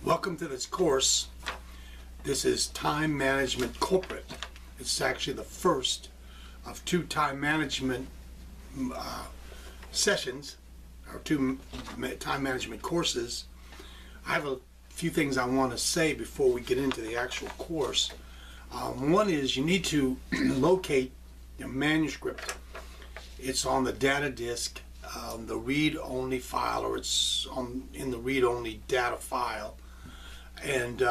Welcome to this course. This is Time Management Corporate. It's actually the first of two time management sessions, or two time management courses. I have a few things I want to say before we get into the actual course. One is you need to locate your manuscript. It's on the data disk, the read-only file, or it's in the read-only data file. And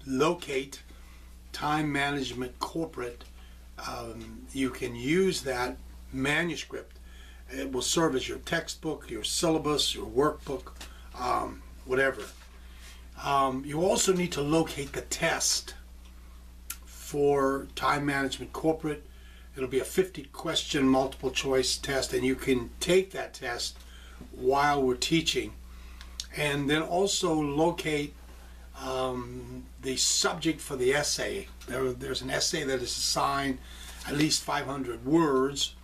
locate Time Management Corporate. You can use that manuscript. It will serve as your textbook, your syllabus, your workbook, whatever. You also need to locate the test for Time Management Corporate. It'll be a 50-question multiple choice test, and you can take that test while we're teaching. And then also locate the subject for the essay. There's an essay that is assigned at least 500 words,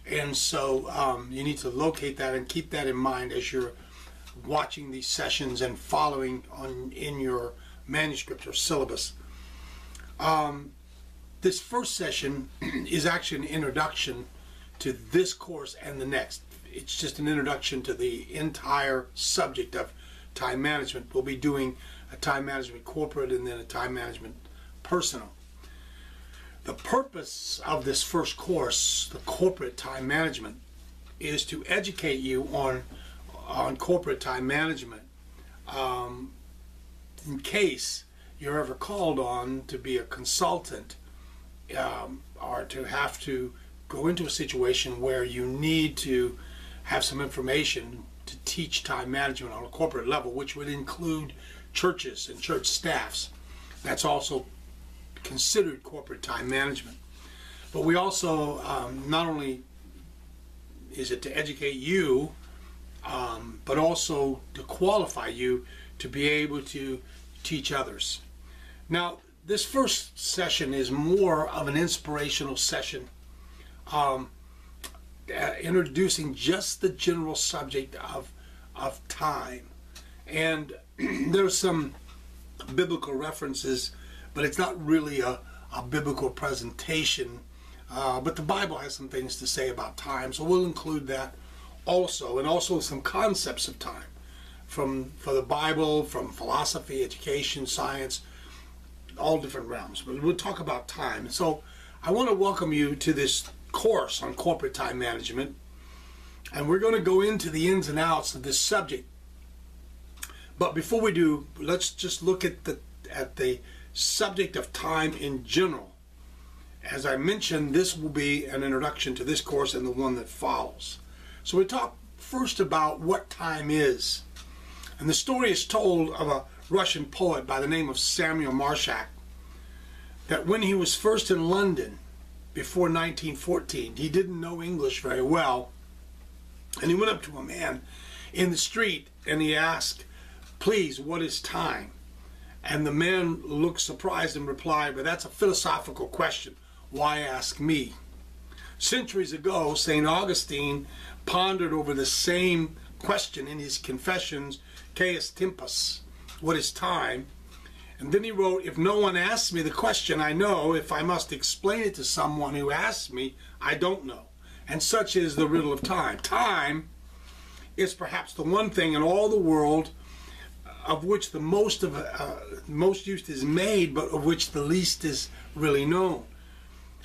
and so you need to locate that and keep that in mind as you're watching these sessions and following in your manuscript or syllabus. This first session is actually an introduction to this course and the next. It's just an introduction to the entire subject of time management. We'll be doing a time management corporate and then a time management personal. The purpose of this first course, the corporate time management, is to educate you on corporate time management in case you're ever called on to be a consultant or to have to go into a situation where you need to have some information to teach time management on a corporate level, which would include churches and church staffs. That's also considered corporate time management. But we also, not only is it to educate you, but also to qualify you to be able to teach others. Now, this first session is more of an inspirational session, introducing just the general subject of time. And there's some biblical references, but it's not really a biblical presentation. But the Bible has some things to say about time, so we'll include that also, and also some concepts of time for the Bible, from philosophy, education, science, all different realms. But we'll talk about time. So I want to welcome you to this course on corporate time management, and we're going to go into the ins and outs of this subject. But before we do, let's just look at the subject of time in general. As I mentioned, this will be an introduction to this course and the one that follows. So we talk first about what time is. And the story is told of a Russian poet by the name of Samuel Marshak, that when he was first in London before 1914, he didn't know English very well, and he went up to a man in the street and he asked, "Please, what is time?" And the man looked surprised and replied, "But that's a philosophical question. Why ask me?" Centuries ago, St. Augustine pondered over the same question in his Confessions, Quae Tempus, what is time? And then he wrote, "If no one asks me the question, I know. If I must explain it to someone who asks me, I don't know." And such is the riddle of time. Time is perhaps the one thing in all the world of which the most use is made, but of which the least is really known.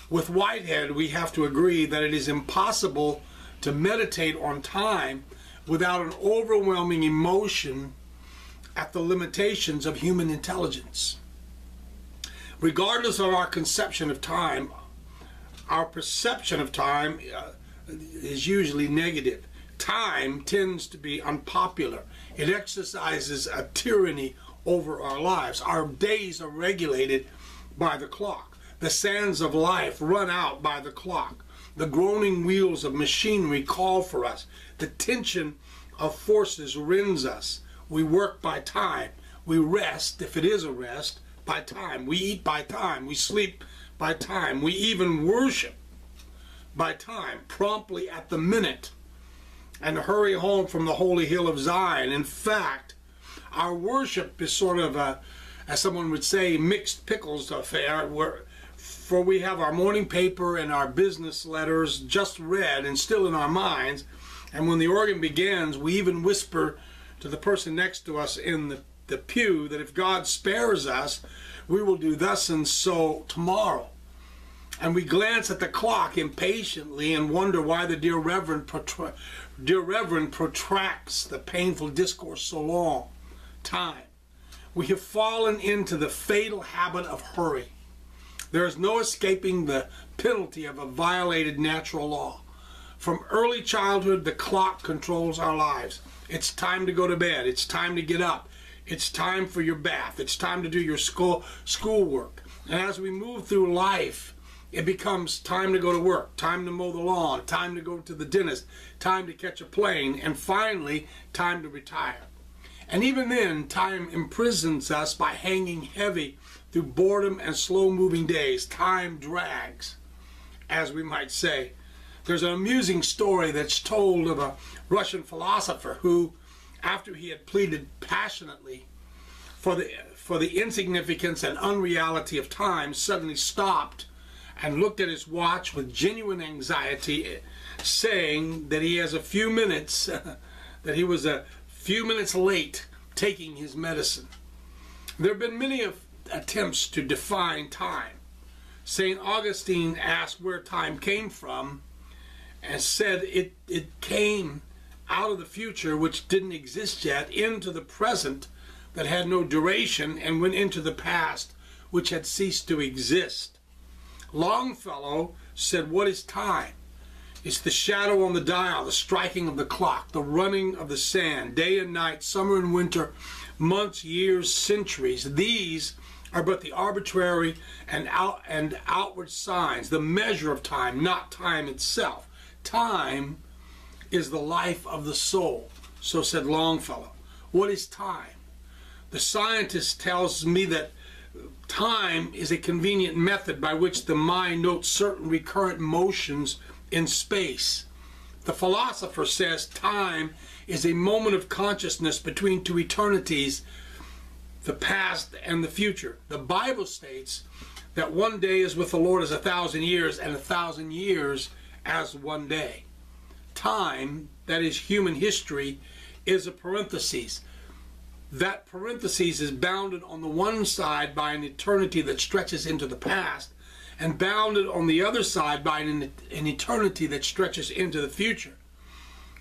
With Whitehead, we have to agree that it is impossible to meditate on time without an overwhelming emotion at the limitations of human intelligence. Regardless of our conception of time, our perception of time is usually negative. Time tends to be unpopular. It exercises a tyranny over our lives. Our days are regulated by the clock. The sands of life run out by the clock. The groaning wheels of machinery call for us. The tension of forces rends us. We work by time. We rest, if it is a rest, by time. We eat by time. We sleep by time. We even worship by time, promptly at the minute, and hurry home from the holy hill of Zion. In fact, our worship is sort of a, as someone would say, mixed pickles affair, for we have our morning paper and our business letters just read and still in our minds, and when the organ begins, we even whisper to the person next to us in the pew that if God spares us, we will do thus and so tomorrow. And we glance at the clock impatiently and wonder why the dear Reverend protracts the painful discourse so long. Time. We have fallen into the fatal habit of hurry. There is no escaping the penalty of a violated natural law. From early childhood, the clock controls our lives. It's time to go to bed. It's time to get up. It's time for your bath. It's time to do your schoolwork. And as we move through life, it becomes time to go to work, time to mow the lawn, time to go to the dentist, time to catch a plane, and finally, time to retire. And even then, time imprisons us by hanging heavy through boredom and slow-moving days. Time drags, as we might say. There's an amusing story that's told of a Russian philosopher who, after he had pleaded passionately for the insignificance and unreality of time, suddenly stopped and looked at his watch with genuine anxiety, saying that he has a few minutes, that he was a few minutes late taking his medicine. There have been many attempts to define time. St. Augustine asked where time came from and said it came out of the future, which didn't exist yet, into the present that had no duration, and went into the past, which had ceased to exist. Longfellow said, what is time? It's the shadow on the dial, the striking of the clock, the running of the sand, day and night, summer and winter, months, years, centuries. These are but the arbitrary and outward signs, the measure of time, not time itself. Time is the life of the soul, so said Longfellow. What is time? The scientist tells me that time is a convenient method by which the mind notes certain recurrent motions in space. The philosopher says time is a moment of consciousness between two eternities, the past and the future. The Bible states that one day is with the Lord as 1,000 years, and 1,000 years as one day. Time, that is human history, is a parenthesis. That parenthesis is bounded on the one side by an eternity that stretches into the past, and bounded on the other side by an eternity that stretches into the future.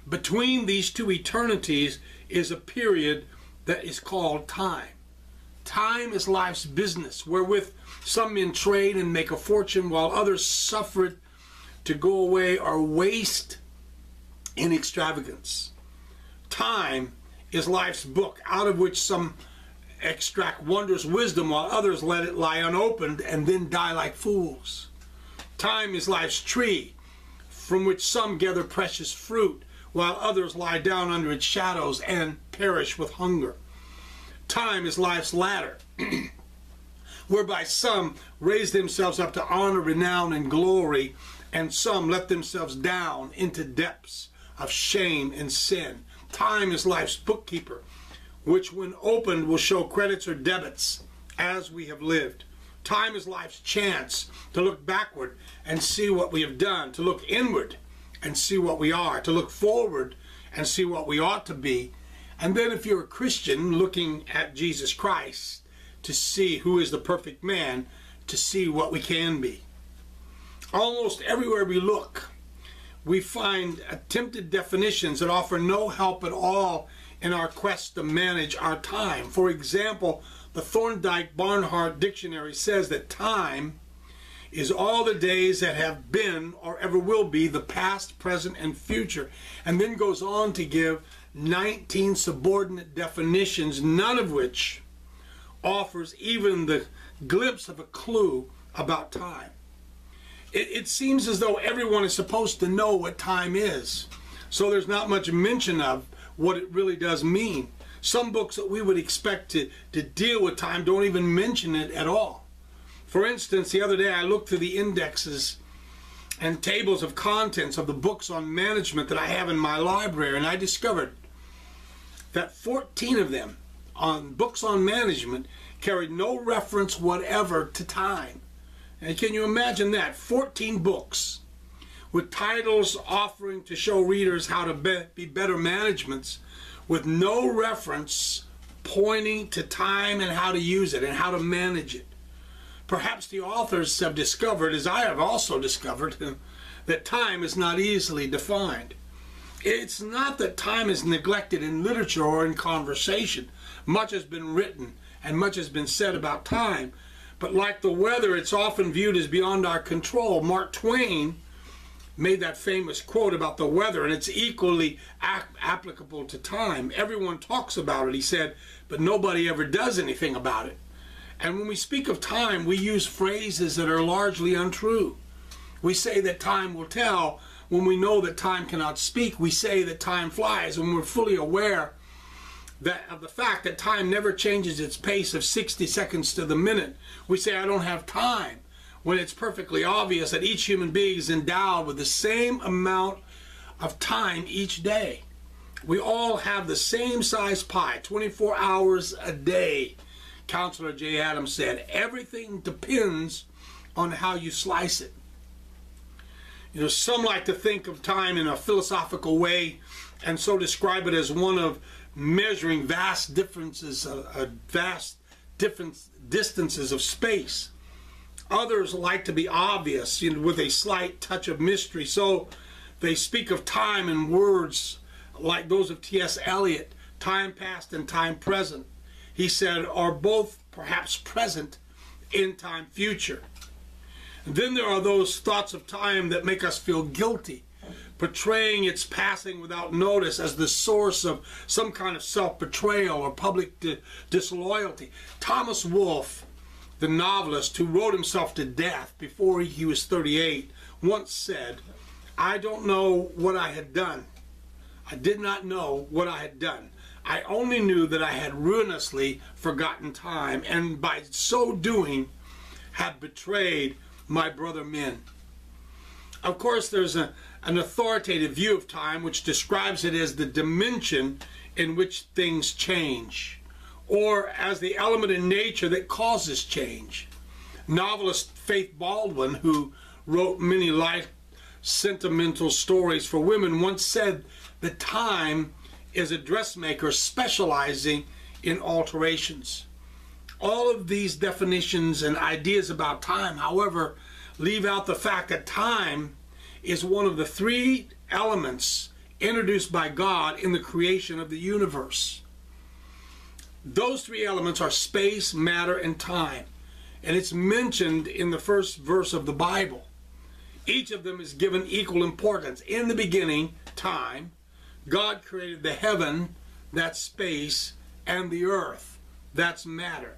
Between these two eternities is a period that is called time. Time is life's business, wherewith some men trade and make a fortune, while others suffer it to go away or waste in extravagance. Time is life's book, out of which some extract wondrous wisdom, while others let it lie unopened and then die like fools. Time is life's tree, from which some gather precious fruit, while others lie down under its shadows and perish with hunger. Time is life's ladder, whereby some raise themselves up to honor, renown, and glory, and some let themselves down into depths of shame and sin. Time is life's bookkeeper, which when opened will show credits or debits as we have lived. Time is life's chance to look backward and see what we have done, to look inward and see what we are, to look forward and see what we ought to be. And then if you're a Christian, looking at Jesus Christ to see who is the perfect man, to see what we can be. Almost everywhere we look, we find attempted definitions that offer no help at all in our quest to manage our time. For example, the Thorndike-Barnhart Dictionary says that time is all the days that have been or ever will be, the past, present, and future, and then goes on to give 19 subordinate definitions, none of which offers even the glimpse of a clue about time. It seems as though everyone is supposed to know what time is, so there's not much mention of what it really does mean. Some books that we would expect to deal with time don't even mention it at all. For instance, the other day I looked through the indexes and tables of contents of the books on management that I have in my library, and I discovered that 14 of them on books on management carried no reference whatever to time. And can you imagine that? 14 books with titles offering to show readers how to be better managements, with no reference pointing to time and how to use it and how to manage it. Perhaps the authors have discovered, as I have also discovered, that time is not easily defined. It's not that time is neglected in literature or in conversation. Much has been written and much has been said about time, but like the weather, it's often viewed as beyond our control. Mark Twain made that famous quote about the weather, and it's equally applicable to time. Everyone talks about it, he said, but nobody ever does anything about it. And when we speak of time, we use phrases that are largely untrue. We say that time will tell when we know that time cannot speak. We say that time flies when we're fully aware of the fact that time never changes its pace of 60 seconds to the minute. We say, I don't have time, when it's perfectly obvious that each human being is endowed with the same amount of time each day. We all have the same size pie, 24 hours a day. Counselor J. Adams said, everything depends on how you slice it. You know, some like to think of time in a philosophical way and so describe it as one of measuring vast distances of space. Others like to be obvious, you know, with a slight touch of mystery. So they speak of time in words like those of T.S. Eliot, time past and time present. He said, are both perhaps present in time future. And then there are those thoughts of time that make us feel guilty, portraying its passing without notice as the source of some kind of self-betrayal or public disloyalty. Thomas Wolfe, the novelist who wrote himself to death before he was 38, once said, I don't know what I had done. I did not know what I had done. I only knew that I had ruinously forgotten time, and by so doing had betrayed my brother men. Of course, there's an authoritative view of time which describes it as the dimension in which things change, or as the element in nature that causes change. Novelist Faith Baldwin, who wrote many life sentimental stories for women, once said that time is a dressmaker specializing in alterations. All of these definitions and ideas about time, however, leave out the fact that time is one of the three elements introduced by God in the creation of the universe. Those three elements are space, matter, and time. And it's mentioned in the first verse of the Bible. Each of them is given equal importance. In the beginning, time, God created the heaven, that's space, and the earth, that's matter.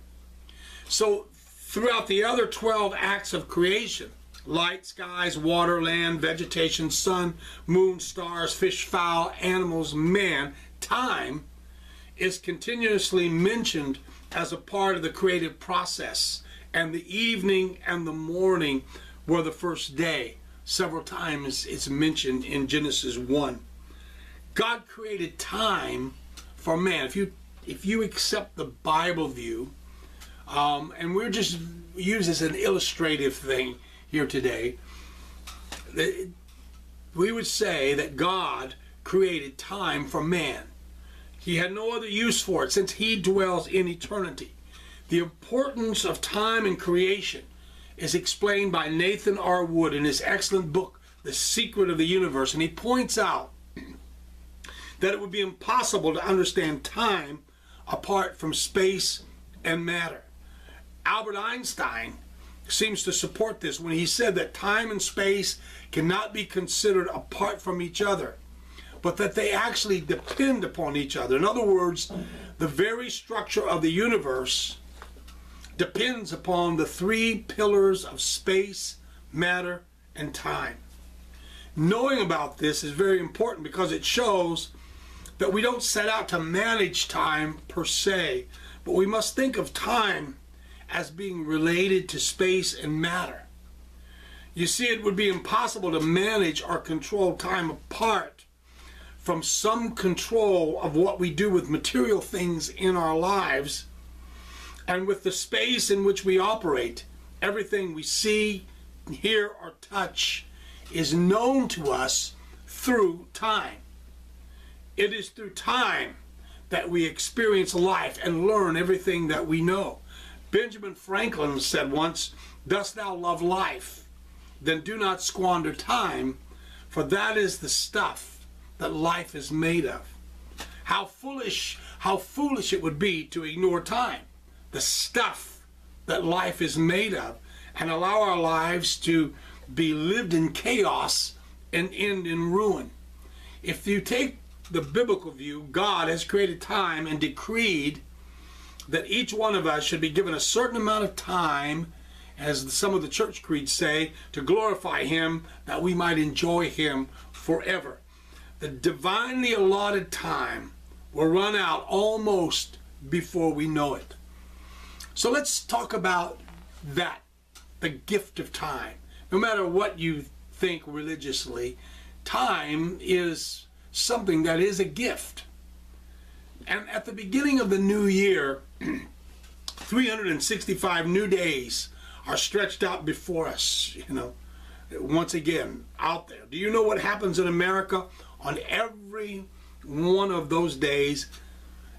So throughout the other 12 acts of creation, light, skies, water, land, vegetation, sun, moon, stars, fish, fowl, animals, man, time is continuously mentioned as a part of the creative process. And the evening and the morning were the first day. Several times it's mentioned in Genesis 1. God created time for man. If you accept the Bible view, and we're just use as an illustrative thing here today, we would say that God created time for man. He had no other use for it since he dwells in eternity. The importance of time in creation is explained by Nathan R. Wood in his excellent book, The Secret of the Universe, and he points out that it would be impossible to understand time apart from space and matter. Albert Einstein seems to support this when he said that time and space cannot be considered apart from each other, but that they actually depend upon each other. In other words, the very structure of the universe depends upon the three pillars of space, matter, and time. Knowing about this is very important because it shows that we don't set out to manage time per se, but we must think of time as being related to space and matter. You see, it would be impossible to manage or control time apart from some control of what we do with material things in our lives and with the space in which we operate. Everything we see, hear, or touch is known to us through time. It is through time that we experience life and learn everything that we know. Benjamin Franklin said once, "Dost thou love life? Then do not squander time, for that is the stuff that life is made of." How foolish it would be to ignore time, the stuff that life is made of, and allow our lives to be lived in chaos and end in ruin. If you take the biblical view, God has created time and decreed that each one of us should be given a certain amount of time, as some of the church creeds say, to glorify Him, that we might enjoy Him forever. The divinely allotted time will run out almost before we know it. So let's talk about that, the gift of time. No matter what you think religiously, time is something that is a gift. And at the beginning of the new year, 365 new days are stretched out before us, once again, out there. Do you know what happens in America on every one of those days?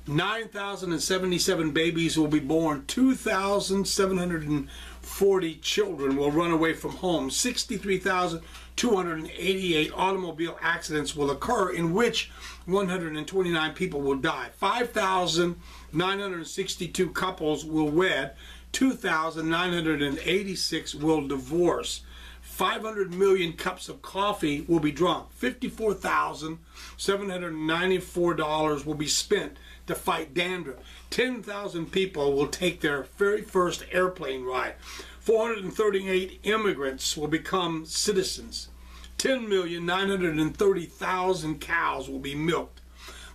9,077 babies will be born. 2,740 children will run away from home. 63,288 automobile accidents will occur, in which 129 people will die. 5,962 couples will wed. 2,986 will divorce. 500 million cups of coffee will be drunk. $54,794 will be spent to fight dandruff. 10,000 people will take their very first airplane ride. 438 immigrants will become citizens. 10,930,000 cows will be milked.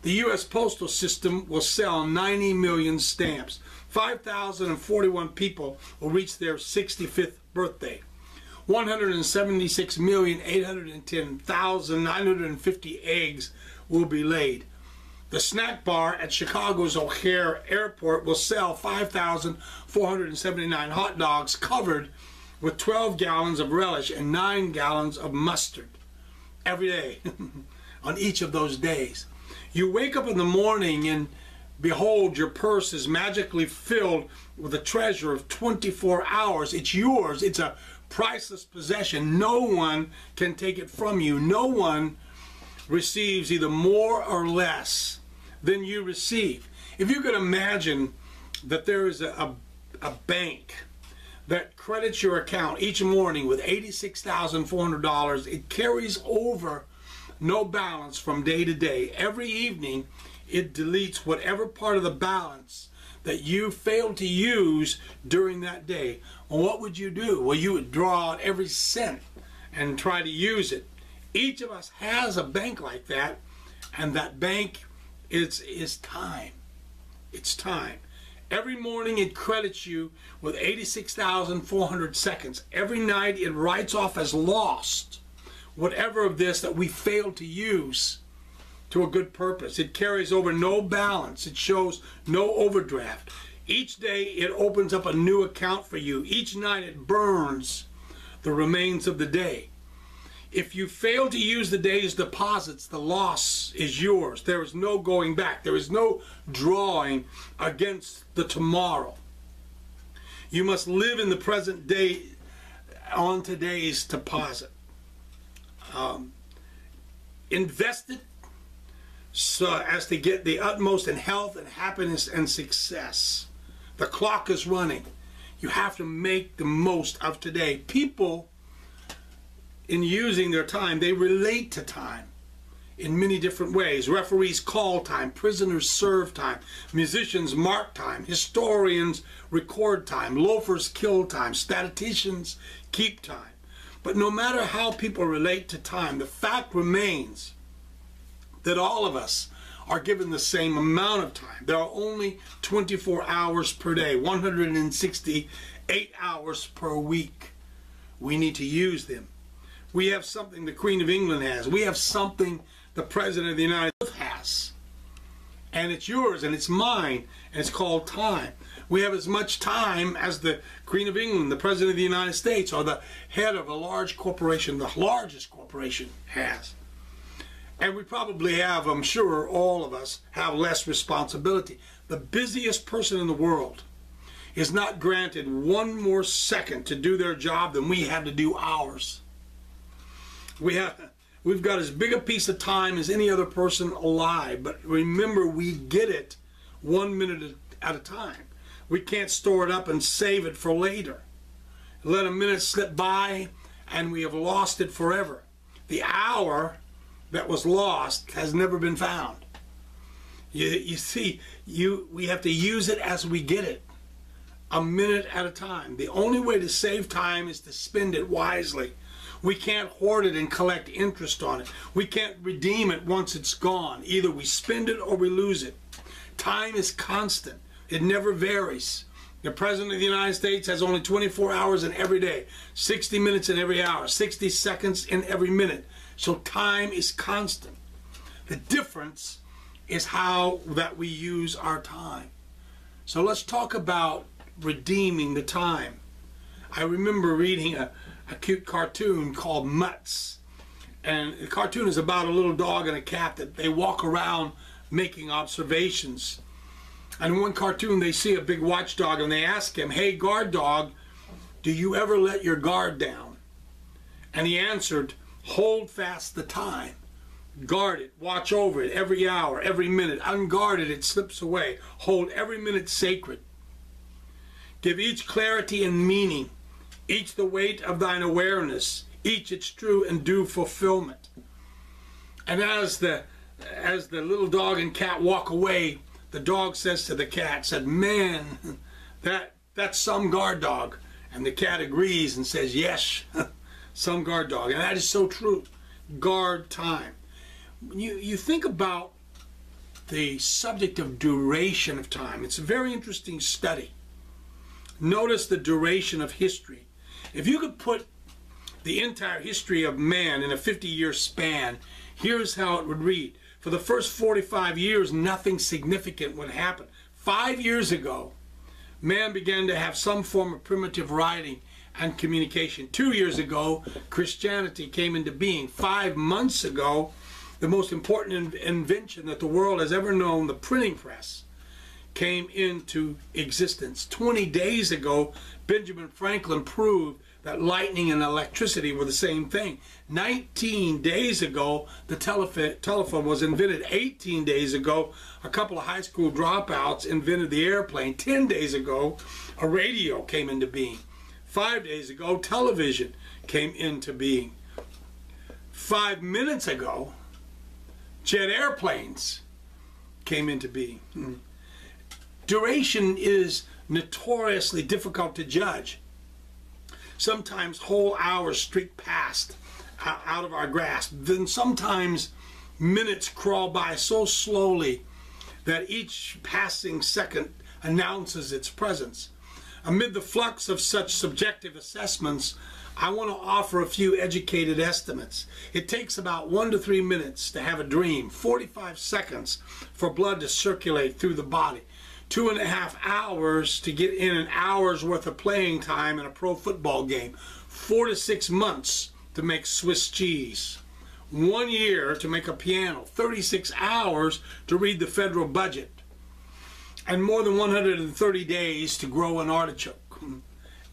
The U.S. postal system will sell 90 million stamps. 5,041 people will reach their 65th birthday. 176,810,950 eggs will be laid. The snack bar at Chicago's O'Hare Airport will sell 5,479 hot dogs covered with 12 gallons of relish and 9 gallons of mustard every day on each of those days. You wake up in the morning and behold, your purse is magically filled with a treasure of 24 hours. It's yours. It's a priceless possession. No one can take it from you. No one receives either more or less than you receive. If you could imagine that there is a bank that credits your account each morning with $86,400, it carries over no balance from day to day. Every evening it deletes whatever part of the balance that you failed to use during that day. Well, what would you do? Well, you would draw out every cent and try to use it. Each of us has a bank like that, and that bank is time. It's time. Every morning it credits you with 86,400 seconds. Every night it writes off as lost whatever of this that we failed to use to a good purpose. It carries over no balance. It shows no overdraft. Each day it opens up a new account for you. Each night it burns the remains of the day. If you fail to use the day's deposits, the loss is yours. There is no going back. There is no drawing against the tomorrow. You must live in the present day on today's deposit. Invest it so as to get the utmost in health and happiness and success. The clock is running. You have to make the most of today. People, in using their time, they relate to time in many different ways. Referees call time, prisoners serve time, musicians mark time, historians record time, loafers kill time, statisticians keep time. But no matter how people relate to time, the fact remains that all of us are given the same amount of time. There are only 24 hours per day, 168 hours per week. We need to use them. We have something the Queen of England has. We have something the President of the United States has. And it's yours and it's mine, and it's called time. We have as much time as the Queen of England, the President of the United States, or the head of a large corporation, the largest corporation, has. And we probably have, I'm sure all of us, have less responsibility. The busiest person in the world is not granted one more second to do their job than we have to do ours. We've got as big a piece of time as any other person alive, but remember, we get it 1 minute at a time. We can't store it up and save it for later. Let a minute slip by and we have lost it forever. The hour that was lost has never been found. You see, we have to use it as we get it, a minute at a time. The only way to save time is to spend it wisely. We can't hoard it and collect interest on it. We can't redeem it once it's gone. Either we spend it or we lose it. Time is constant. It never varies. The President of the United States has only 24 hours in every day, 60 minutes in every hour, 60 seconds in every minute. So time is constant. The difference is how that we use our time. So let's talk about redeeming the time. I remember reading a cute cartoon called Mutts. And the cartoon is about a little dog and a cat that they walk around making observations. And in one cartoon they see a big watchdog and they ask him, "Hey guard dog, do you ever let your guard down?" And he answered, "Hold fast the time. Guard it, watch over it every hour, every minute. Unguarded, it slips away. Hold every minute sacred. Give each clarity and meaning, each the weight of thine awareness, each its true and due fulfillment." And as the little dog and cat walk away, the dog says to the cat, said, "Man, that's some guard dog." And the cat agrees and says, "Yes, some guard dog." And that is so true. Guard time. You think about the subject of duration of time. It's a very interesting study. Notice the duration of history. If you could put the entire history of man in a 50-year span, here's how it would read. For the first 45 years, nothing significant would happen. 5 years ago, man began to have some form of primitive writing and communication. 2 years ago, Christianity came into being. 5 months ago, the most important invention that the world has ever known, the printing press, came into existence. 20 days ago, Benjamin Franklin proved that lightning and electricity were the same thing. 19 days ago, the telephone was invented. 18 days ago, a couple of high school dropouts invented the airplane. 10 days ago, a radio came into being. 5 days ago, television came into being. 5 minutes ago, jet airplanes came into being. Duration is notoriously difficult to judge. Sometimes whole hours streak past out of our grasp. Then sometimes minutes crawl by so slowly that each passing second announces its presence. Amid the flux of such subjective assessments, I want to offer a few educated estimates. It takes about 1 to 3 minutes to have a dream, 45 seconds for blood to circulate through the body, 2.5 hours to get in an hour's worth of playing time in a pro football game, 4 to 6 months to make Swiss cheese, 1 year to make a piano, 36 hours to read the federal budget, and more than 130 days to grow an artichoke.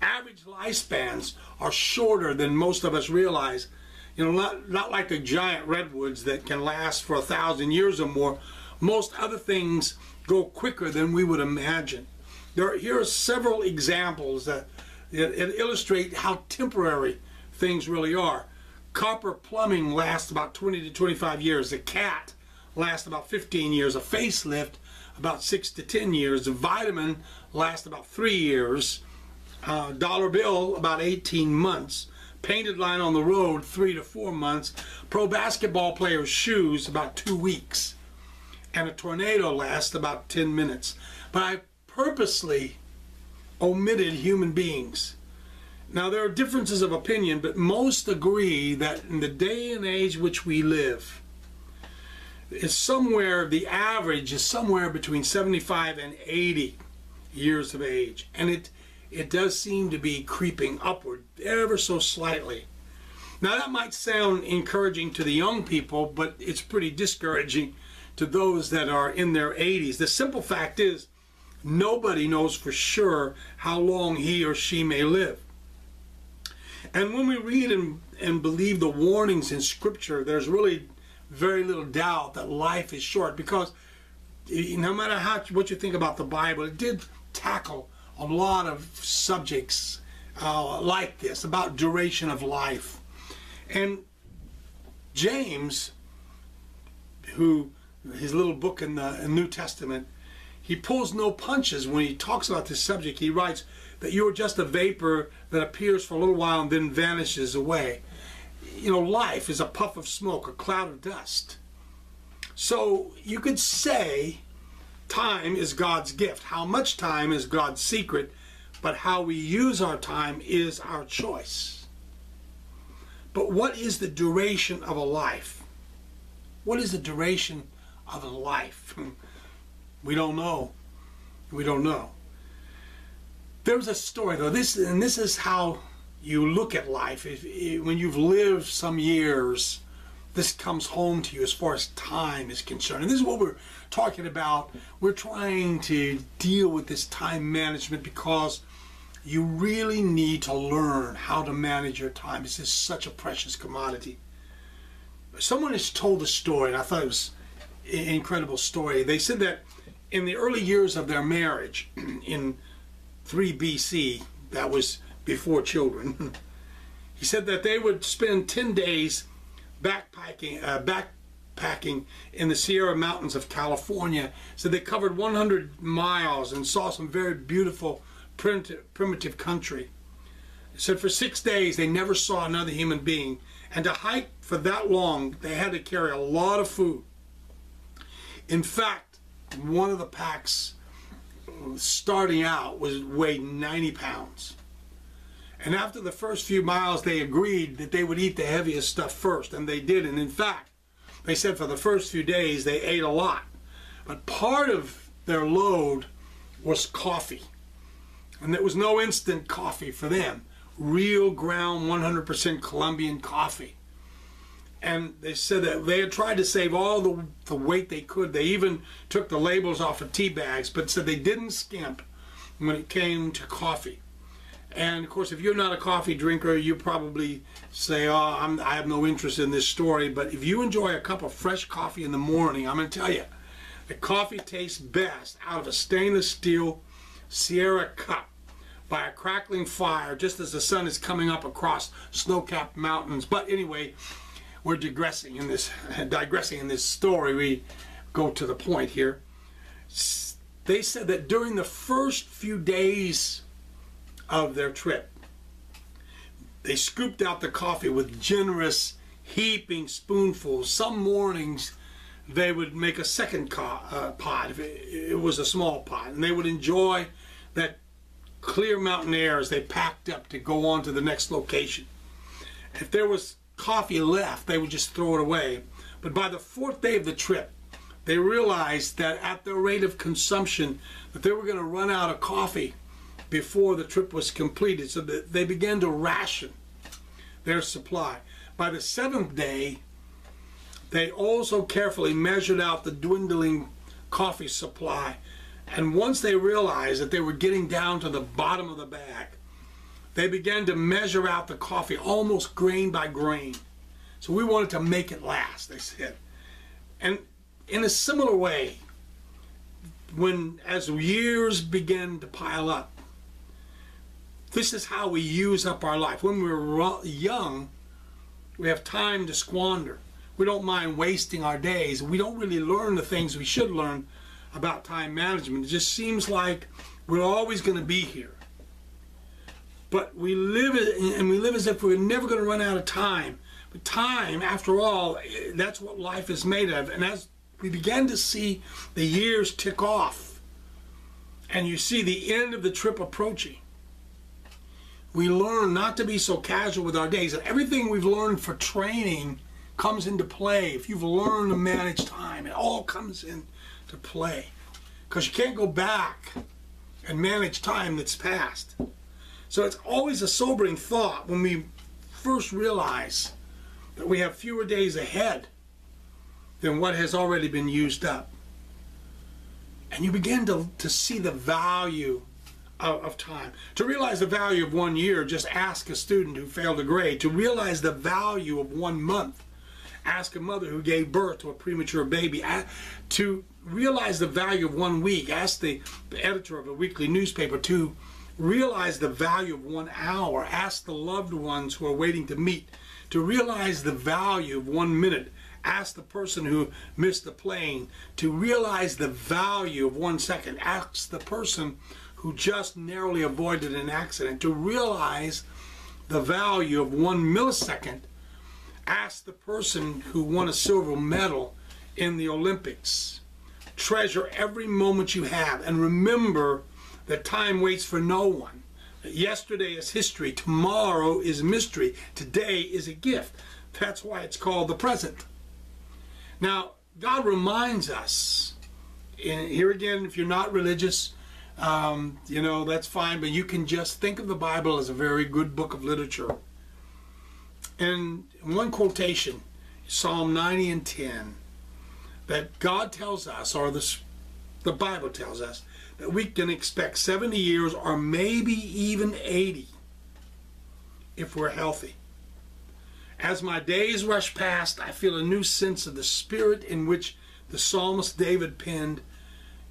Average lifespans are shorter than most of us realize. You know, not like the giant redwoods that can last for 1,000 years or more. Most other things go quicker than we would imagine. Here are several examples that illustrate how temporary things really are. Copper plumbing lasts about 20 to 25 years. A cat lasts about 15 years. A facelift about 6 to 10 years. A vitamin lasts about 3 years. Dollar bill about 18 months. Painted line on the road 3 to 4 months. Pro basketball player's shoes about 2 weeks. And a tornado lasts about 10 minutes. But I purposely omitted human beings. Now there are differences of opinion, but most agree that in the day and age which we live, is somewhere, the average is somewhere between 75 and 80 years of age. And it does seem to be creeping upward ever so slightly. Now that might sound encouraging to the young people, but it's pretty discouraging to those that are in their 80s. The simple fact is, nobody knows for sure how long he or she may live. And when we read and believe the warnings in Scripture, there's really very little doubt that life is short, because no matter what you think about the Bible, it did tackle a lot of subjects like this, about duration of life. And James, who his little book in the New Testament, he pulls no punches when he talks about this subject. He writes that you are just a vapor that appears for a little while and then vanishes away. You know, life is a puff of smoke, a cloud of dust. So you could say time is God's gift. How much time is God's secret, but how we use our time is our choice. But what is the duration of a life? What is the duration of a life? We don't know. We don't know. There's a story, though. This is how you look at life. When you've lived some years, this comes home to you as far as time is concerned. And this is what we're talking about. We're trying to deal with this time management because you really need to learn how to manage your time. This is such a precious commodity. Someone has told a story, and I thought it was an incredible story. They said that in the early years of their marriage, in 3 BC, that was before children, he said that they would spend 10 days backpacking in the Sierra Mountains of California. So they covered 100 miles and saw some very beautiful primitive country. He said for 6 days they never saw another human being, and to hike for that long they had to carry a lot of food. In fact, one of the packs starting out weighed 90 pounds. And after the first few miles they agreed that they would eat the heaviest stuff first, and they did. And in fact, they said for the first few days they ate a lot. But part of their load was coffee. And there was no instant coffee for them. Real ground 100% Colombian coffee. And they said that they had tried to save all the weight they could. They even took the labels off of tea bags, but said they didn't skimp when it came to coffee. And of course, if you're not a coffee drinker, you probably say, oh, I have no interest in this story. But if you enjoy a cup of fresh coffee in the morning, I'm going to tell you, the coffee tastes best out of a stainless steel Sierra cup by a crackling fire just as the sun is coming up across snow-capped mountains. But anyway, we're digressing in this story. We go to the point here. They said that during the first few days of their trip, they scooped out the coffee with generous heaping spoonfuls. Some mornings they would make a second pot if it was a small pot, and they would enjoy that clear mountain air as they packed up to go on to the next location. If there was coffee left, they would just throw it away. But by the 4th day of the trip, they realized that at the rate of consumption that they were going to run out of coffee before the trip was completed, so that they began to ration their supply. By the 7th day, they also carefully measured out the dwindling coffee supply. And once they realized that they were getting down to the bottom of the bag, they began to measure out the coffee almost grain by grain. So we wanted to make it last, they said. And in a similar way, as years begin to pile up, this is how we use up our life. When we're young, we have time to squander. We don't mind wasting our days. We don't really learn the things we should learn about time management. It just seems like we're always going to be here. But we live as if we're never going to run out of time. But time, after all, that's what life is made of. And as we began to see the years tick off, and you see the end of the trip approaching, we learn not to be so casual with our days. And everything we've learned for training comes into play. If you've learned to manage time, it all comes into play. Because you can't go back and manage time that's past. So it's always a sobering thought when we first realize that we have fewer days ahead than what has already been used up. And you begin to see the value of time. To realize the value of 1 year, just ask a student who failed a grade. To realize the value of 1 month, ask a mother who gave birth to a premature baby. To realize the value of 1 week, ask the editor of a weekly newspaper. To realize the value of 1 hour, ask the loved ones who are waiting to meet. To realize the value of 1 minute, ask the person who missed the plane. To realize the value of 1 second, ask the person who just narrowly avoided an accident. To realize the value of 1 millisecond, ask the person who won a silver medal in the Olympics. Treasure every moment you have, and remember that time waits for no one. Yesterday is history, tomorrow is mystery, today is a gift. That's why it's called the present. Now, God reminds us, and here again, if you're not religious, you know, that's fine, but you can just think of the Bible as a very good book of literature. And one quotation, Psalm 90 and 10, that God tells us, or the Bible tells us, that we can expect 70 years or maybe even 80 if we're healthy. As my days rush past, I feel a new sense of the spirit in which the psalmist David penned.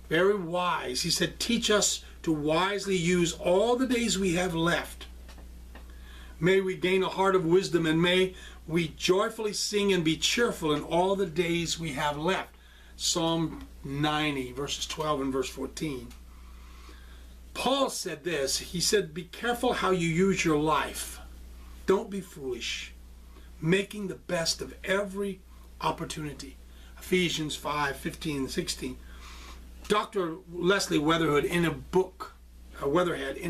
Very wise. He said, teach us to wisely use all the days we have left. May we gain a heart of wisdom, and may we joyfully sing and be cheerful in all the days we have left. Psalm 90, verses 12 and verse 14. Paul said this. He said, be careful how you use your life. Don't be foolish, making the best of every opportunity. Ephesians 5, 15 and 16. Dr. Leslie Weatherhead in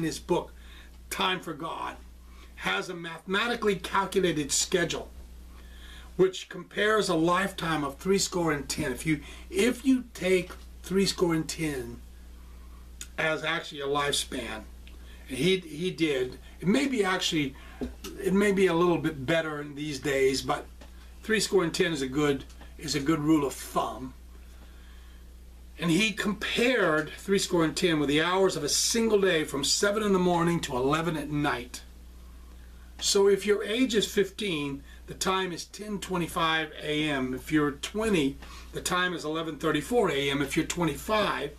his book, Time for God, has a mathematically calculated schedule which compares a lifetime of 70. If you take 70 as actually a lifespan, and he did, it may be a little bit better in these days, but 70 is a good rule of thumb. And he compared 70 with the hours of a single day from 7 in the morning to 11 at night. So if your age is 15, the time is 10:25 a.m. If you're 20, the time is 11:34 a.m. If you're 25,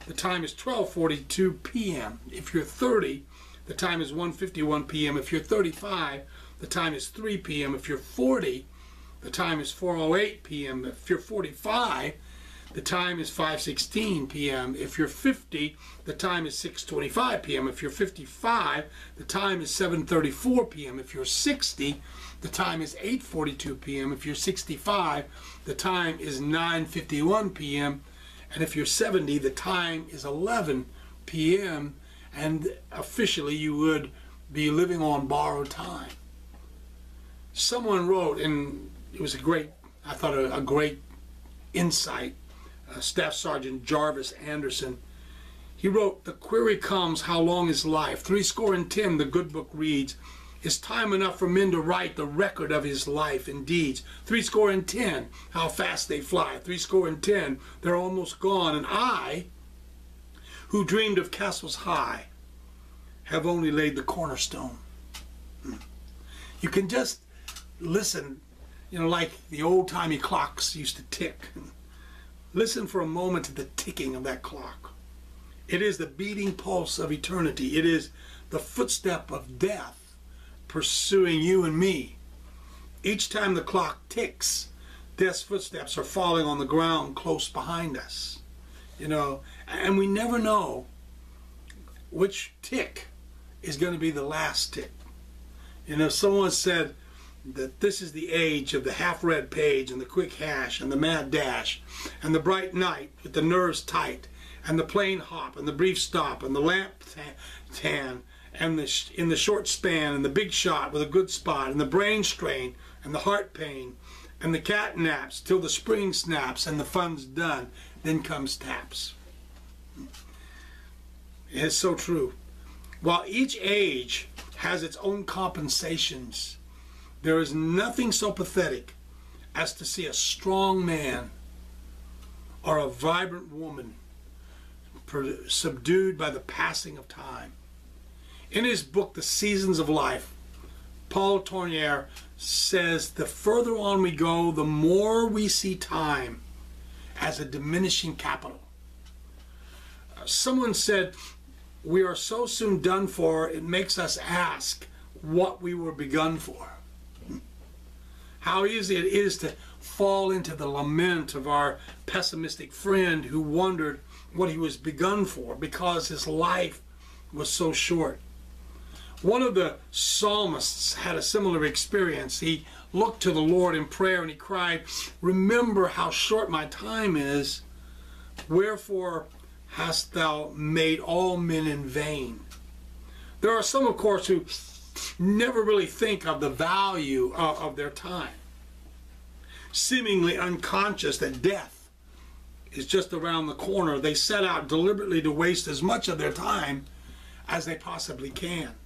the time is 12:42 p.m. If you're 30, the time is 1:51 p.m. If you're 35, the time is 3 p.m. If you're 40, the time is 4:08 p.m. If you're 45, the time is 5:16 p.m. If you're 50, the time is 6:25 p.m. If you're 55, the time is 7:34 p.m. If you're 60, the time is 8:42 p.m. If you're 65, the time is 9:51 p.m. And if you're 70, the time is 11 p.m. And officially you would be living on borrowed time. Someone wrote, and it was a great insight, Staff Sergeant Jarvis Anderson. He wrote, the query comes, how long is life? 70, the good book reads, is time enough for men to write the record of his life and deeds? 70, how fast they fly. 70, they're almost gone. And I, who dreamed of castles high, have only laid the cornerstone. You can just listen, you know, like the old-timey clocks used to tick. Listen for a moment to the ticking of that clock. It is the beating pulse of eternity. It is the footstep of death pursuing you and me. Each time the clock ticks, death's footsteps are falling on the ground close behind us. You know, and we never know which tick is going to be the last tick. You know, someone said that this is the age of the half-read page and the quick hash and the mad dash and the bright night with the nerves tight and the plane hop and the brief stop and the lamp tan and in the short span and the big shot with a good spot and the brain strain and the heart pain And the cat naps till the spring snaps and the fun's done. Then comes taps. It's so true. While each age has its own compensations, there is nothing so pathetic as to see a strong man or a vibrant woman subdued by the passing of time. In his book, The Seasons of Life, Paul Tournier says the further on we go, the more we see time as a diminishing capital. Someone said, we are so soon done for, it makes us ask what we were begun for. How easy it is to fall into the lament of our pessimistic friend who wondered what he was begun for because his life was so short. One of the psalmists had a similar experience. He looked to the Lord in prayer and he cried, "Remember how short my time is. Wherefore hast thou made all men in vain?" There are some, of course, who never really think of the value of their time, seemingly unconscious that death is just around the corner. They set out deliberately to waste as much of their time as they possibly can.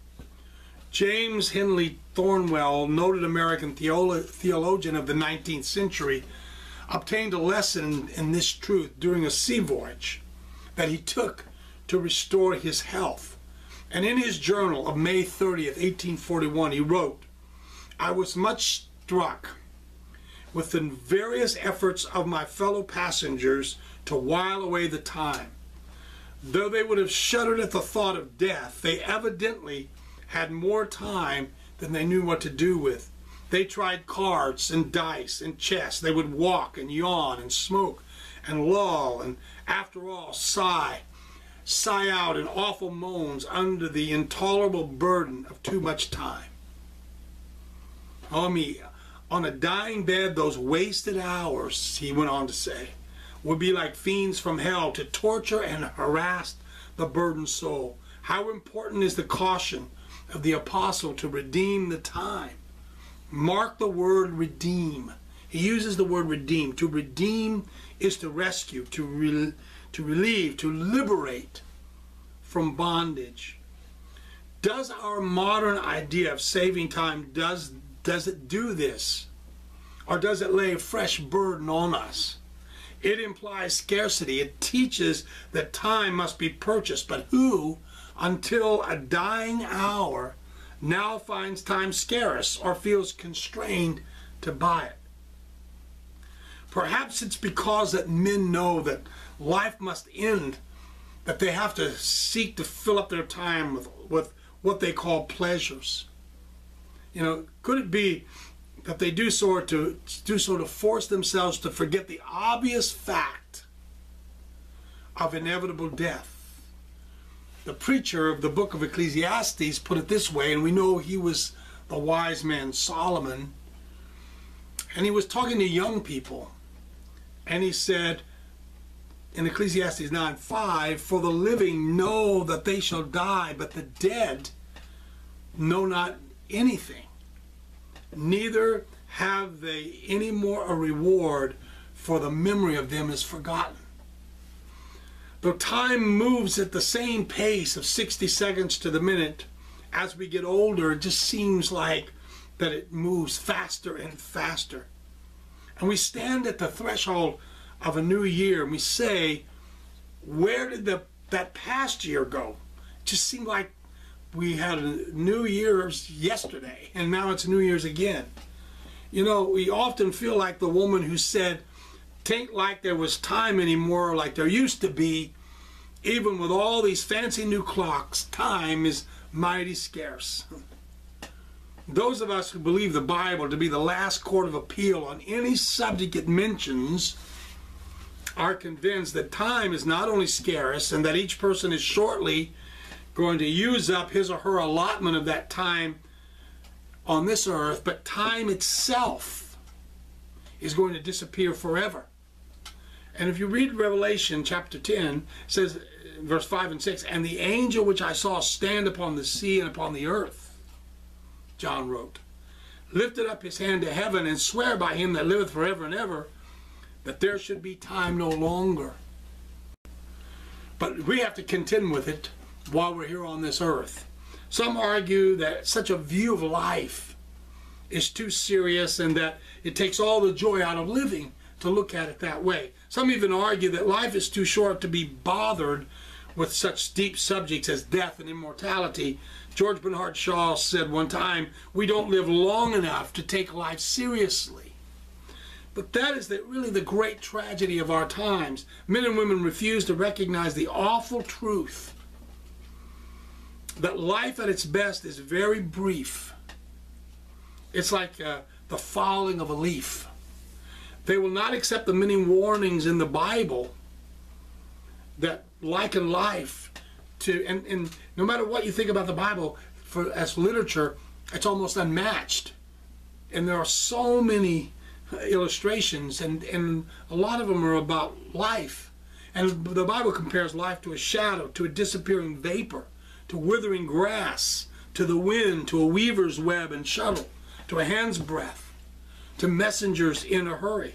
James Henley Thornwell, noted American theologian of the 19th century, obtained a lesson in this truth during a sea voyage that he took to restore his health. And in his journal of May 30th, 1841, he wrote, "I was much struck with the various efforts of my fellow passengers to while away the time. Though they would have shuddered at the thought of death, they evidently had more time than they knew what to do with. They tried cards and dice and chess. They would walk and yawn and smoke and lull and, after all, sigh out in awful moans under the intolerable burden of too much time. On a dying bed, those wasted hours," he went on to say, "would be like fiends from hell to torture and harass the burdened soul. How important is the caution of the apostle to redeem the time." Mark the word redeem. He uses the word redeem. To redeem is to rescue, to relieve, to liberate from bondage. Does our modern idea of saving time, does it do this? Or does it lay a fresh burden on us? It implies scarcity. It teaches that time must be purchased. But who, until a dying hour, now finds time scarce or feels constrained to buy it? Perhaps it's because that men know that life must end, that they have to seek to fill up their time with what they call pleasures. Could it be that they do so to force themselves to forget the obvious fact of inevitable death? The preacher of the book of Ecclesiastes put it this way, and we know he was the wise man Solomon, and he was talking to young people, and he said in Ecclesiastes 9:5, "For the living know that they shall die, but the dead know not anything. Neither have they any more a reward, for the memory of them is forgotten." Though time moves at the same pace of 60 seconds to the minute, as we get older, it just seems like that it moves faster and faster. And we stand at the threshold of a new year and we say, where did that past year go? It just seemed like we had a New Year's yesterday, and now it's New Year's again. We often feel like the woman who said, "Tain't like there was time anymore like there used to be. Even with all these fancy new clocks, time is mighty scarce." Those of us who believe the Bible to be the last court of appeal on any subject it mentions are convinced that time is not only scarce and that each person is shortly going to use up his or her allotment of that time on this earth, but time itself is going to disappear forever. And if you read Revelation chapter 10, it says, verse 5 and 6, "And the angel which I saw stand upon the sea and upon the earth," John wrote, lifted up his hand to heaven and sware by him that liveth forever and ever, that there should be time no longer. But we have to contend with it while we're here on this earth. Some argue that such a view of life is too serious and that it takes all the joy out of living to look at it that way. Some even argue that life is too short to be bothered with such deep subjects as death and immortality. George Bernard Shaw said one time, "We don't live long enough to take life seriously." But that is really the great tragedy of our times. Men and women refuse to recognize the awful truth that life at its best is very brief. It's like the falling of a leaf. They will not accept the many warnings in the Bible that liken life to, and no matter what you think about the Bible, as literature, it's almost unmatched. And there are so many illustrations, and a lot of them are about life. And the Bible compares life to a shadow, to a disappearing vapor, to withering grass, to the wind, to a weaver's web and shuttle, to a hand's breadth, to messengers in a hurry.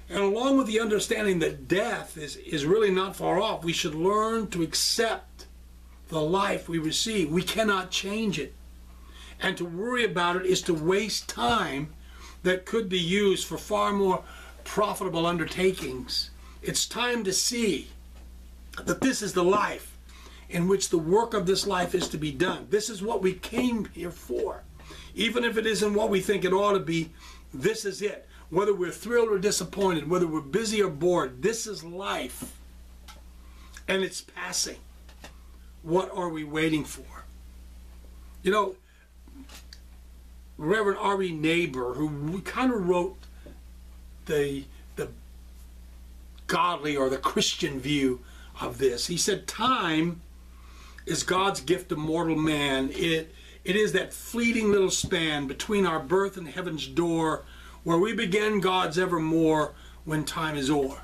And along with the understanding that death is really not far off, we should learn to accept the life we receive. We cannot change it. And to worry about it is to waste time that could be used for far more profitable undertakings. It's time to see that this is the life in which the work of this life is to be done. This is what we came here for. Even if it isn't what we think it ought to be, this is it. Whether we're thrilled or disappointed, whether we're busy or bored, this is life. And it's passing. What are we waiting for? You know, Reverend R.E. Neighbor, who kind of wrote the godly or the Christian view of this, he said, time is God's gift to mortal man. It is that fleeting little span between our birth and heaven's door, where we begin God's evermore when time is o'er.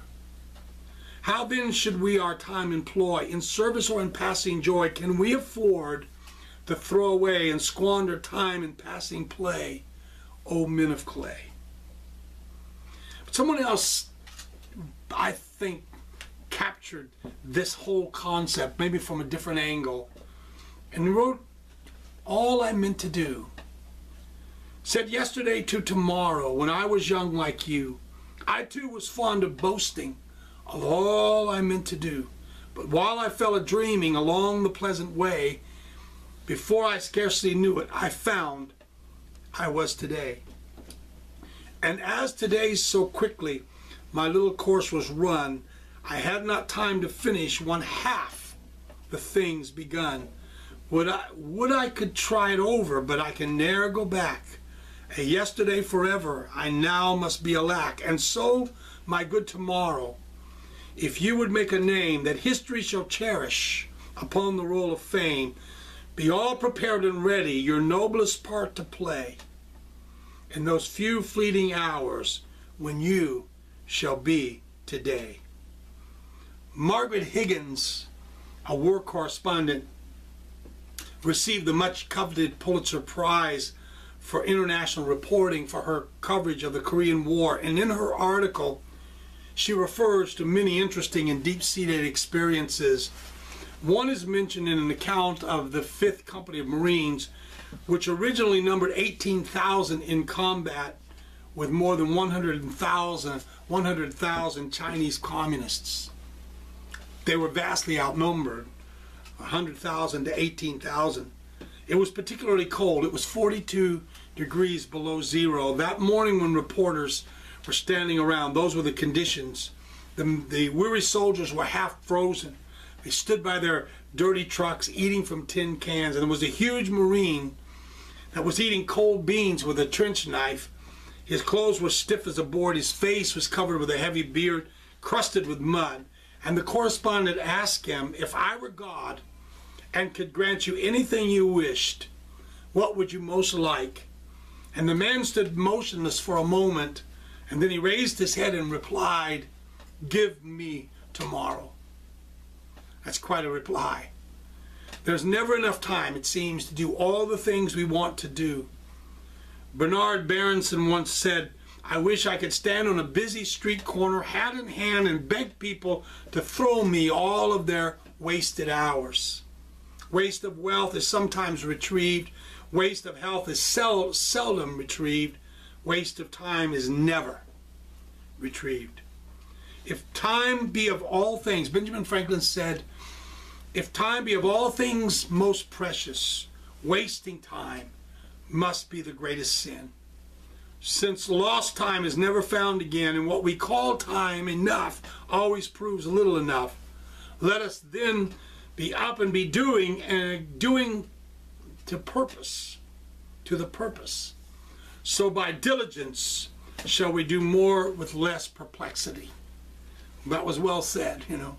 How then should we our time employ? In service or in passing joy? Can we afford to throw away and squander time in passing play, O men of clay? But someone else, I think, captured this whole concept, maybe from a different angle, and wrote, "All I meant to do. Said yesterday to tomorrow, when I was young like you, I too was fond of boasting of all I meant to do. But while I fell a-dreaming along the pleasant way, before I scarcely knew it, I found I was today. And as today's so quickly my little course was run, I had not time to finish one half the things begun. Would I could try it over, but I can ne'er go back. A yesterday forever, I now must be alack. And so, my good tomorrow, if you would make a name that history shall cherish upon the roll of fame, be all prepared and ready your noblest part to play in those few fleeting hours when you shall be today." Margaret Higgins, a war correspondent, received the much coveted Pulitzer Prize for international reporting for her coverage of the Korean War. And in her article, she refers to many interesting and deep-seated experiences. One is mentioned in an account of the 5th Company of Marines, which originally numbered 18,000 in combat with more than 100,000 Chinese communists. They were vastly outnumbered, 100,000 to 18,000. It was particularly cold. It was 42 degrees below zero. That morning when reporters were standing around, those were the conditions. The weary soldiers were half frozen. They stood by their dirty trucks eating from tin cans, and there was a huge Marine that was eating cold beans with a trench knife. His clothes were stiff as a board. His face was covered with a heavy beard, crusted with mud. And the correspondent asked him, "If I were God and could grant you anything you wished, what would you most like?" And the man stood motionless for a moment, and then he raised his head and replied, "Give me tomorrow." That's quite a reply. There's never enough time, it seems, to do all the things we want to do. Bernard Berenson once said, "I wish I could stand on a busy street corner, hat in hand, and beg people to throw me all of their wasted hours." Waste of wealth is sometimes retrieved. Waste of health is seldom retrieved. Waste of time is never retrieved. If time be of all things, Benjamin Franklin said, if time be of all things most precious, wasting time must be the greatest sin. Since lost time is never found again, and what we call time enough always proves little enough, let us then be up and be doing, and doing to purpose, to the purpose. So by diligence shall we do more with less perplexity. That was well said, you know.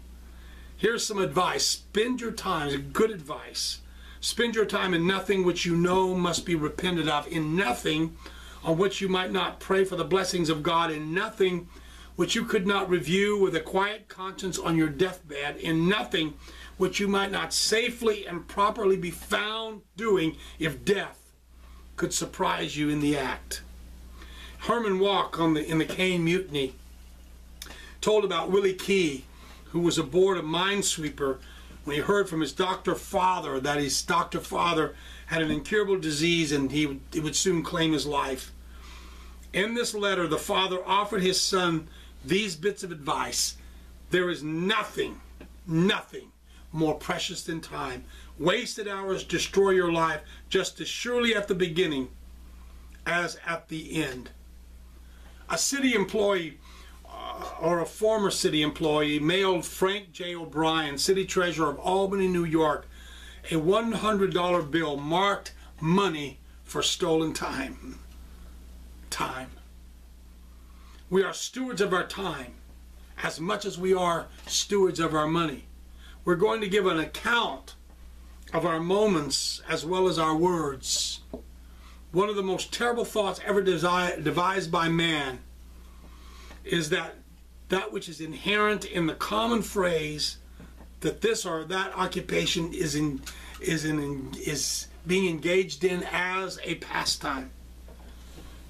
Here's some advice. Spend your time, good advice. Spend your time in nothing which you know must be repented of, in nothing on which you might not pray for the blessings of God, in nothing which you could not review with a quiet conscience on your deathbed, in nothing which you might not safely and properly be found doing if death could surprise you in the act. Herman Walk in the Caine Mutiny told about Willie Key, who was aboard a minesweeper when he heard from his doctor father that his doctor father had an incurable disease and he would soon claim his life. In this letter, the father offered his son these bits of advice. There is nothing more precious than time. Wasted hours destroy your life just as surely at the beginning as at the end. A city employee or a former city employee mailed Frank J. O'Brien, city treasurer of Albany, New York, a $100 bill marked money for stolen time. Time. We are stewards of our time as much as we are stewards of our money. We're going to give an account of our moments as well as our words. One of the most terrible thoughts ever devised by man is that which is inherent in the common phrase that this or that occupation is being engaged in as a pastime.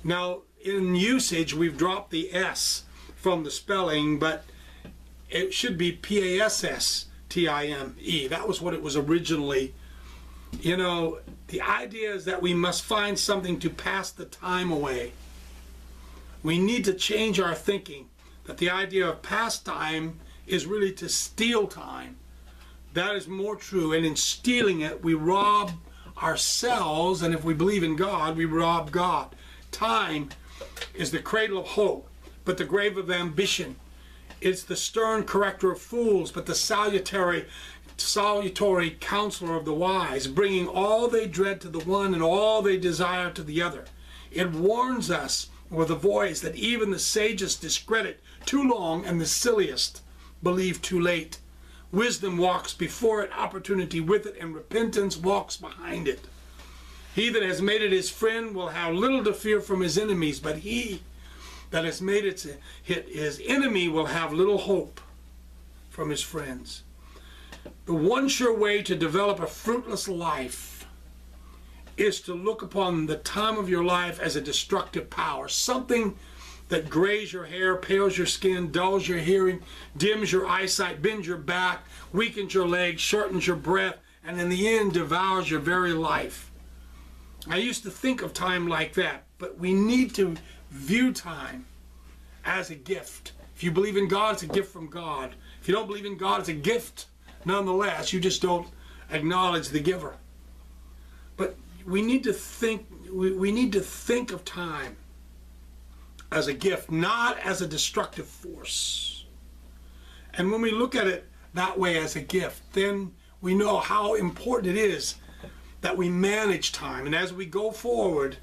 Now, in usage, we've dropped the S from the spelling, but it should be P-A-S-S-T-I-M-E. That was what it was originally. You know, the idea is that we must find something to pass the time away. We need to change our thinking that the idea of pastime is really to steal time. That is more true, and in stealing it, we rob ourselves, and if we believe in God, we rob God. Time is the cradle of hope, but the grave of ambition. It's the stern corrector of fools, but the salutary counselor of the wise, bringing all they dread to the one and all they desire to the other. It warns us with a voice that even the sagest discredit too long and the silliest believe too late. Wisdom walks before it, opportunity with it, and repentance walks behind it. He that has made it his friend will have little to fear from his enemies, but he that has made it his enemy will have little hope from his friends. The one sure way to develop a fruitless life is to look upon the time of your life as a destructive power, something that grays your hair, pales your skin, dulls your hearing, dims your eyesight, bends your back, weakens your legs, shortens your breath, and in the end devours your very life. I used to think of time like that, but we need to view time as a gift. If you believe in God, it's a gift from God. If you don't believe in God, it's a gift nonetheless. You just don't acknowledge the giver. But we need to think of time as a gift, not as a destructive force. And when we look at it that way as a gift, then we know how important it is that we manage time. And as we go forward,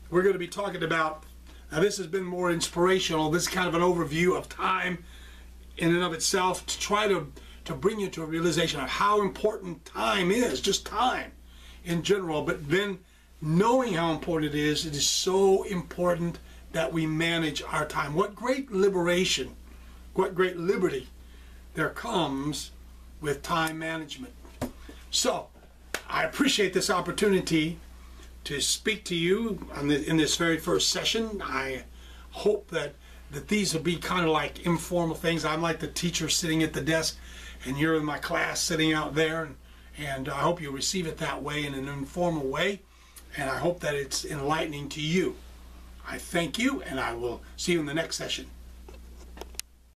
we're going to be talking about, now this has been more inspirational, this kind of an overview of time in and of itself, to try to bring you to a realization of how important time is, just time in general. But then knowing how important it is so important that we manage our time. What great liberation, what great liberty there comes with time management. So, I appreciate this opportunity to speak to you in this very first session. I hope that these will be kind of like informal things. I'm like the teacher sitting at the desk, and you're in my class sitting out there, and I hope you receive it that way, in an informal way, and I hope that it's enlightening to you. I thank you, and I will see you in the next session.